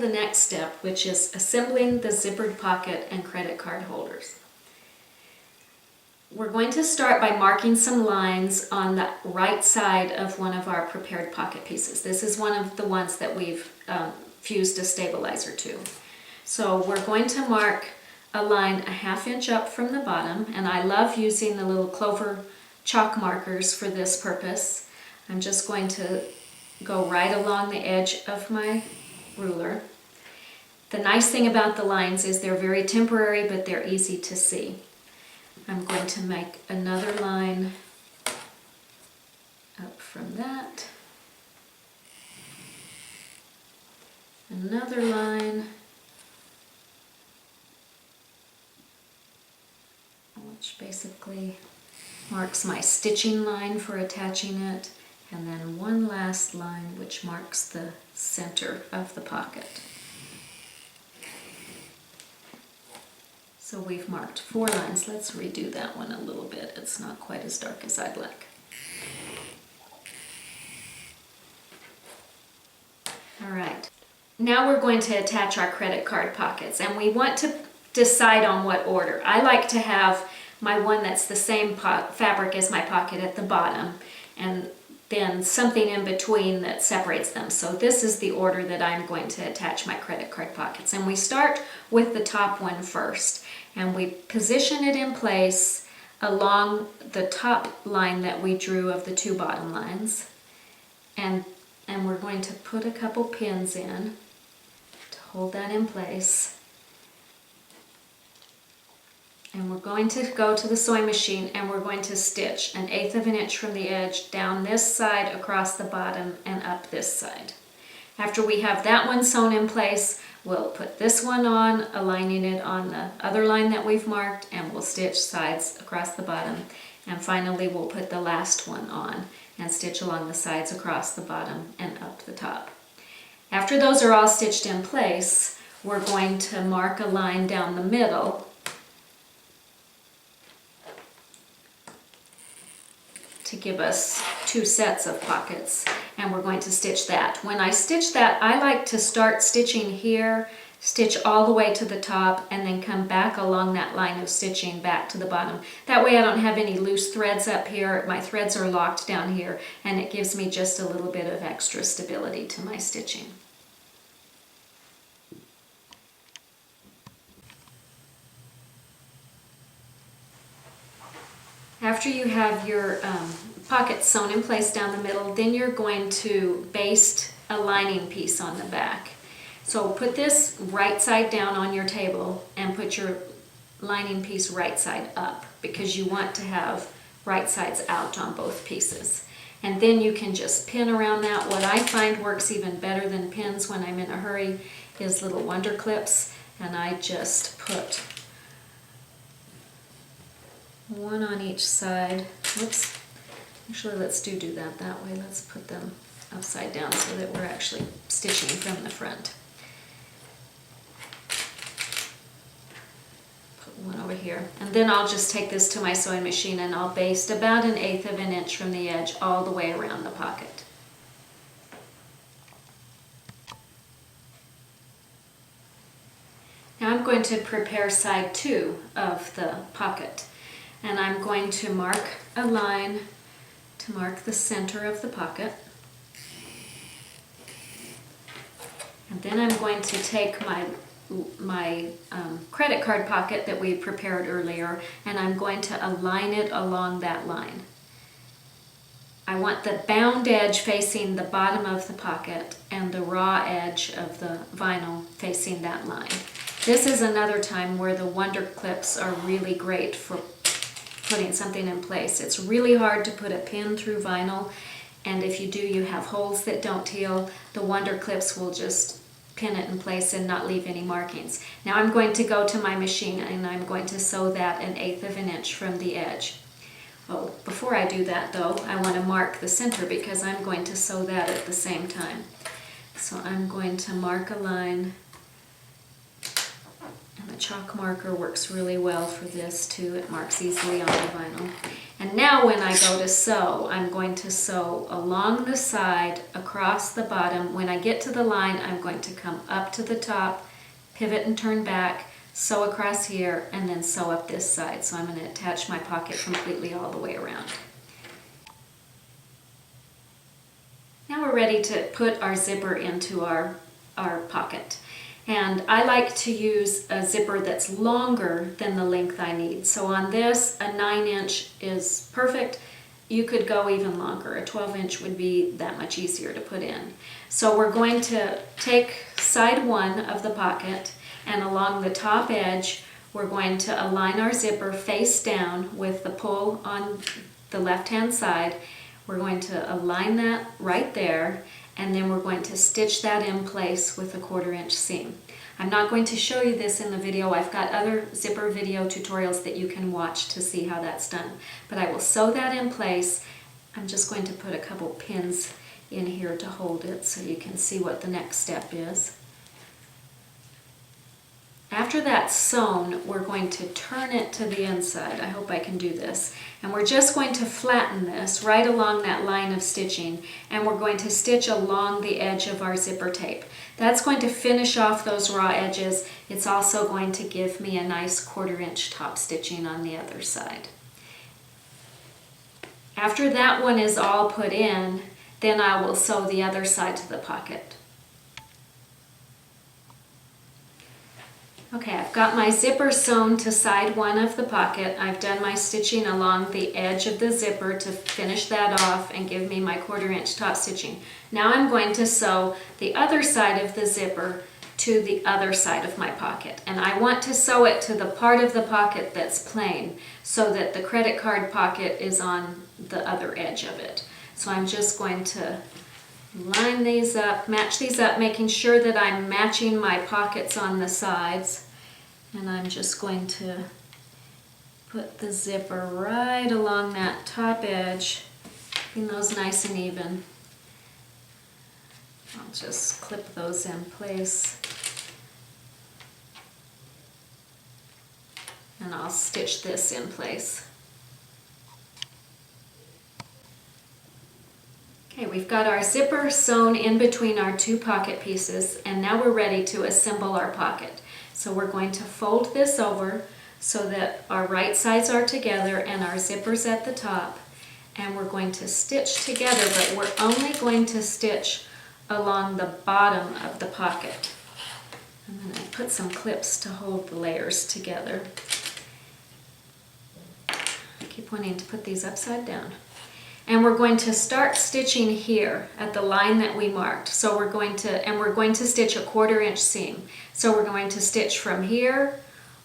the next step, which is assembling the zippered pocket and credit card holders. We're going to start by marking some lines on the right side of one of our prepared pocket pieces. This is one of the ones that we've fused a stabilizer to. So we're going to mark a line a 1/2 inch up from the bottom, and I love using the little clover chalk markers for this purpose. I'm just going to go right along the edge of my ruler. The nice thing about the lines is they're very temporary, but they're easy to see. I'm going to make another line up from that, another line, which basically marks my stitching line for attaching it, and then one last line which marks the center of the pocket. So we've marked 4 lines. Let's redo that one a little bit. It's not quite as dark as I'd like. All right. Now we're going to attach our credit card pockets, and we want to decide on what order. I like to have my one that's the same fabric as my pocket at the bottom, and then something in between that separates them. So this is the order that I'm going to attach my credit card pockets. And we start with the top one first, and we position it in place along the top line that we drew of the 2 bottom lines. And we're going to put a couple pins in to hold that in place. And we're going to go to the sewing machine, and we're going to stitch 1/8 of an inch from the edge down this side, across the bottom, and up this side. After we have that one sewn in place, we'll put this one on, aligning it on the other line that we've marked, and we'll stitch sides across the bottom. And finally, we'll put the last one on and stitch along the sides across the bottom and up the top. After those are all stitched in place, we're going to mark a line down the middle to give us 2 sets of pockets, and we're going to stitch that. When I stitch that, I like to start stitching here, stitch all the way to the top, and then come back along that line of stitching back to the bottom. That way I don't have any loose threads up here. My threads are locked down here, and it gives me just a little bit of extra stability to my stitching. After you have your pockets sewn in place down the middle, then you're going to baste a lining piece on the back. So put this right side down on your table and put your lining piece right side up, because you want to have right sides out on both pieces. And then you can just pin around that. What I find works even better than pins when I'm in a hurry is little wonder clips, and I just put one on each side. Whoops. Actually, let's do that way. Let's put them upside down so that we're actually stitching from the front. Put one over here. And then I'll just take this to my sewing machine, and I'll baste about 1/8 of an inch from the edge all the way around the pocket. Now I'm going to prepare side 2 of the pocket. And I'm going to mark a line to mark the center of the pocket. And then I'm going to take my credit card pocket that we prepared earlier, and I'm going to align it along that line. I want the bound edge facing the bottom of the pocket and the raw edge of the vinyl facing that line. This is another time where the wonder clips are really great for putting something in place. It's really hard to put a pin through vinyl, and if you do, you have holes that don't heal. The wonder clips will just pin it in place and not leave any markings. Now I'm going to go to my machine, and I'm going to sew that 1/8 of an inch from the edge. Oh, before I do that though, I want to mark the center, because I'm going to sew that at the same time. So I'm going to mark a line. And the chalk marker works really well for this too. It marks easily on the vinyl. And now when I go to sew, I'm going to sew along the side, across the bottom. When I get to the line, I'm going to come up to the top, pivot and turn back, sew across here, and then sew up this side. So I'm going to attach my pocket completely all the way around. Now we're ready to put our zipper into our pocket. And I like to use a zipper that's longer than the length I need. So on this, a 9-inch is perfect. You could go even longer. A 12-inch would be that much easier to put in. So we're going to take side one of the pocket, and along the top edge, we're going to align our zipper face down with the pull on the left-hand side. We're going to align that right there, and then we're going to stitch that in place with a 1/4-inch seam. I'm not going to show you this in the video. I've got other zipper video tutorials that you can watch to see how that's done. But I will sew that in place. I'm just going to put a couple pins in here to hold it so you can see what the next step is. After that's sewn, we're going to turn it to the inside. I hope I can do this. And we're just going to flatten this right along that line of stitching, and we're going to stitch along the edge of our zipper tape. That's going to finish off those raw edges. It's also going to give me a nice 1/4-inch top stitching on the other side. After that one is all put in, then I will sew the other side to the pocket. Okay, I've got my zipper sewn to side one of the pocket. I've done my stitching along the edge of the zipper to finish that off and give me my 1/4-inch top stitching. Now I'm going to sew the other side of the zipper to the other side of my pocket. And I want to sew it to the part of the pocket that's plain so that the credit card pocket is on the other edge of it. So I'm just going to line these up, match these up, making sure that I'm matching my pockets on the sides. And I'm just going to put the zipper right along that top edge, keeping those nice and even. I'll just clip those in place. And I'll stitch this in place. Okay, we've got our zipper sewn in between our two pocket pieces, and now we're ready to assemble our pocket. So we're going to fold this over so that our right sides are together and our zipper's at the top, and we're going to stitch together, but we're only going to stitch along the bottom of the pocket. I'm going to put some clips to hold the layers together. I keep wanting to put these upside down. And we're going to start stitching here at the line that we marked. So we're going to stitch a 1/4-inch seam. So we're going to stitch from here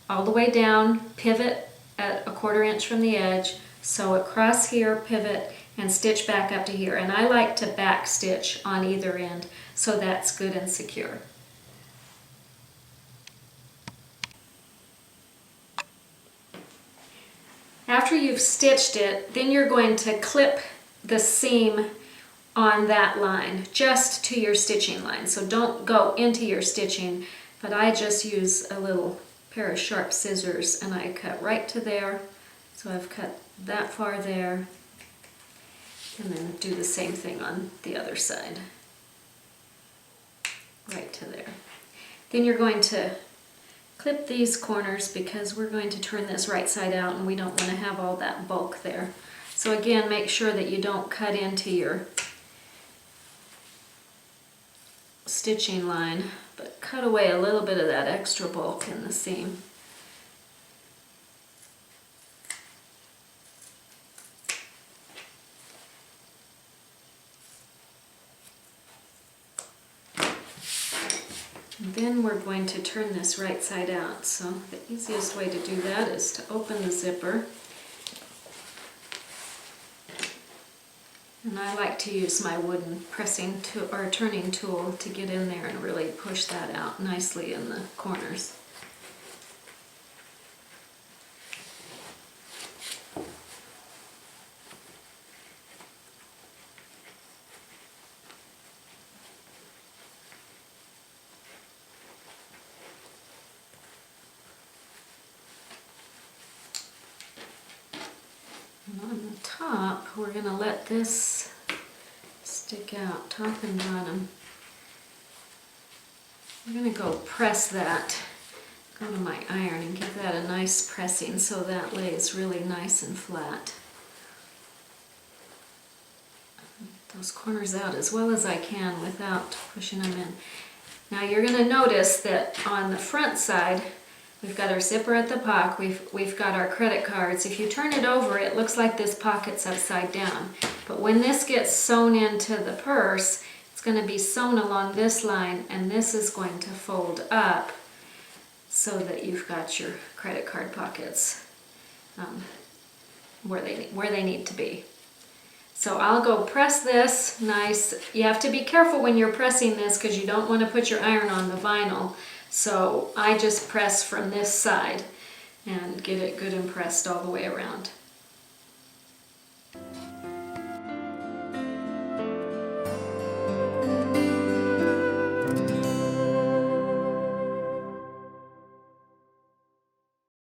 all the way down, pivot at a 1/4-inch from the edge, sew across here, pivot, and stitch back up to here. And I like to back stitch on either end, so that's good and secure. After you've stitched it, then you're going to clip the seam on that line, just to your stitching line. So don't go into your stitching, but I just use a little pair of sharp scissors and I cut right to there. So I've cut that far there, and then do the same thing on the other side, right to there. Then you're going to clip these corners because we're going to turn this right side out and we don't want to have all that bulk there. So again, make sure that you don't cut into your stitching line, but cut away a little bit of that extra bulk in the seam. And then we're going to turn this right side out. So the easiest way to do that is to open the zipper. And I like to use my wooden pressing tool or turning tool to get in there and really push that out nicely in the corners. And on the top, we're going to let this stick out, top and bottom. I'm going to go press that, go to my iron and give that a nice pressing so that lays really nice and flat. Get those corners out as well as I can without pushing them in. Now you're going to notice that on the front side, we've got our zipper at the pocket, we've got our credit cards. If you turn it over, it looks like this pocket's upside down. But when this gets sewn into the purse, it's going to be sewn along this line, and this is going to fold up so that you've got your credit card pockets where they need to be. So I'll go press this nice. You have to be careful when you're pressing this because you don't want to put your iron on the vinyl. So I just press from this side and get it good and pressed all the way around.